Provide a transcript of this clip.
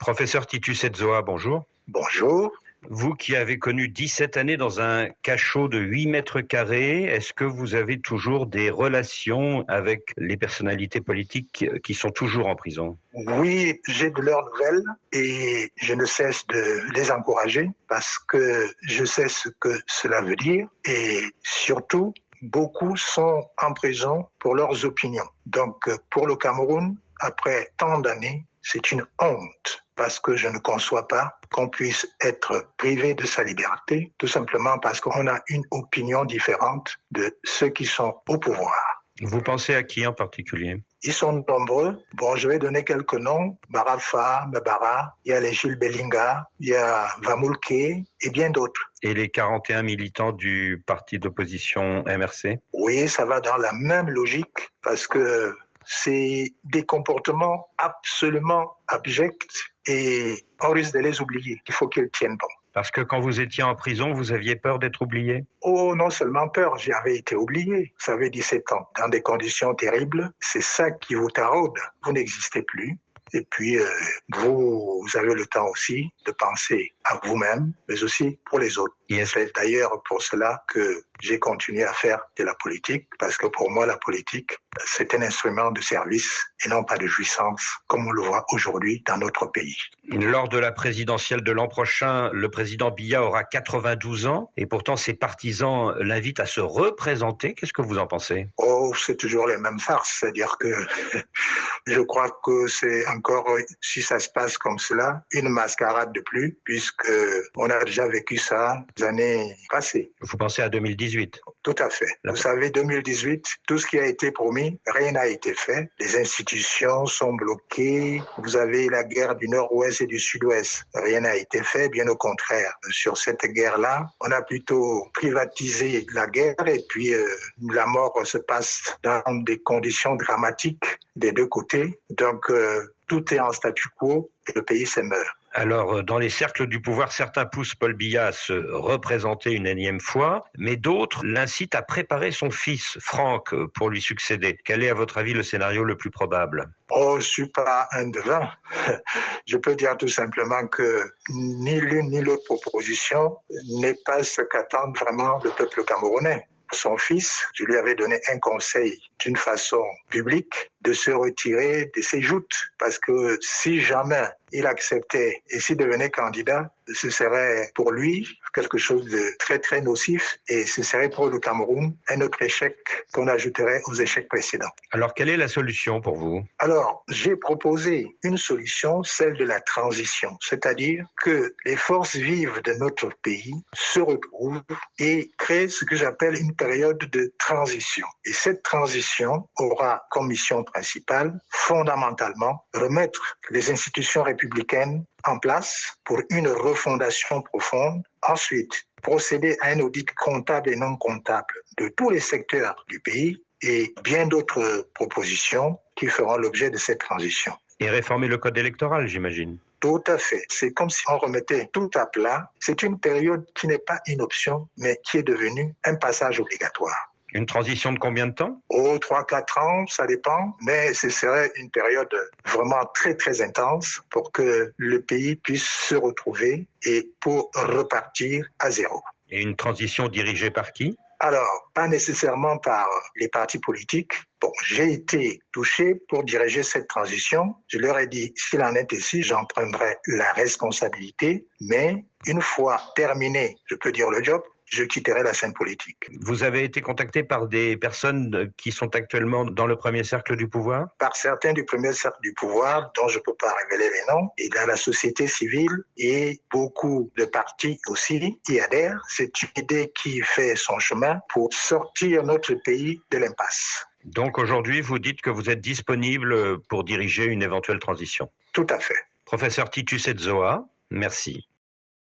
Professeur Titus Edzoa, bonjour. Bonjour. Vous qui avez connu 17 années dans un cachot de 8 mètres carrés, est-ce que vous avez toujours des relations avec les personnalités politiques qui sont toujours en prison? Oui, j'ai de leurs nouvelles et je ne cesse de les encourager parce que je sais ce que cela veut dire et surtout, beaucoup sont en prison pour leurs opinions. Donc, pour le Cameroun, après tant d'années, c'est une honte parce que je ne conçois pas qu'on puisse être privé de sa liberté, tout simplement parce qu'on a une opinion différente de ceux qui sont au pouvoir. Vous pensez à qui en particulier? Ils sont nombreux. Bon, je vais donner quelques noms. Barafa, Mbara, il y a les Jules Bellinga, il y a Vamulke et bien d'autres. Et les 41 militants du parti d'opposition MRC? Oui, ça va dans la même logique parce que c'est des comportements absolument abjects et on risque de les oublier. Il faut qu'ils tiennent bon. Parce que quand vous étiez en prison, vous aviez peur d'être oublié? Oh, non seulement peur, j'avais été oublié. Vous savez, 17 ans, dans des conditions terribles, c'est ça qui vous taraude. Vous n'existez plus. Et puis, vous avez le temps aussi de penser à vous-même, mais aussi pour les autres. Et c'est d'ailleurs pour cela que j'ai continué à faire de la politique, parce que pour moi, la politique, c'est un instrument de service et non pas de jouissance, comme on le voit aujourd'hui dans notre pays. Lors de la présidentielle de l'an prochain, le président Biya aura 92 ans et pourtant ses partisans l'invitent à se représenter. Qu'est-ce que vous en pensez? Oh, c'est toujours les mêmes farces, c'est-à-dire que je crois que c'est encore, si ça se passe comme cela, une mascarade de plus, puisque on a déjà vécu ça les années passées. Vous pensez à 2018? Tout à fait. Vous savez, 2018, tout ce qui a été promis, rien n'a été fait. Les institutions sont bloquées. Vous avez la guerre du Nord-Ouest et du Sud-Ouest. Rien n'a été fait, bien au contraire. Sur cette guerre-là, on a plutôt privatisé la guerre et puis la mort se passe dans des conditions dramatiques des deux côtés. Donc, tout est en statu quo et le pays se meurt. Alors, dans les cercles du pouvoir, certains poussent Paul Biya à se représenter une énième fois, mais d'autres l'incitent à préparer son fils, Franck, pour lui succéder. Quel est, à votre avis, le scénario le plus probable? Oh, je ne suis pas un devin. Je peux dire tout simplement que ni l'une ni l'autre proposition n'est pas ce qu'attend vraiment le peuple camerounais. Son fils, je lui avais donné un conseil d'une façon publique de se retirer de ses joutes. Parce que si jamais il acceptait et s'il devenait candidat, ce serait pour lui quelque chose de très très nocif et ce serait pour le Cameroun un autre échec qu'on ajouterait aux échecs précédents. Alors, quelle est la solution pour vous? Alors, j'ai proposé une solution, celle de la transition, c'est-à-dire que les forces vives de notre pays se retrouvent et créent ce que j'appelle une période de transition. Et cette transition aura comme mission principale, fondamentalement, remettre les institutions républicaines en place pour une refondation profonde. Ensuite, procéder à un audit comptable et non comptable de tous les secteurs du pays et bien d'autres propositions qui feront l'objet de cette transition. Et réformer le code électoral, j'imagine. Tout à fait. C'est comme si on remettait tout à plat. C'est une période qui n'est pas une option, mais qui est devenue un passage obligatoire. Une transition de combien de temps? Oh, 3-4 ans, ça dépend, mais ce serait une période vraiment très, très intense pour que le pays puisse se retrouver et pour repartir à zéro. Et une transition dirigée par qui? Alors, pas nécessairement par les partis politiques. Bon, j'ai été touché pour diriger cette transition. Je leur ai dit, s'il en est ainsi, j'en prendrai la responsabilité, mais une fois terminé, je peux dire le job, je quitterai la scène politique. Vous avez été contacté par des personnes qui sont actuellement dans le premier cercle du pouvoir? Par certains du premier cercle du pouvoir, dont je ne peux pas révéler les noms, et dans la société civile, et beaucoup de partis aussi y adhèrent. C'est une idée qui fait son chemin pour sortir notre pays de l'impasse. Donc aujourd'hui, vous dites que vous êtes disponible pour diriger une éventuelle transition? Tout à fait. Professeur Titus Edzoa, merci.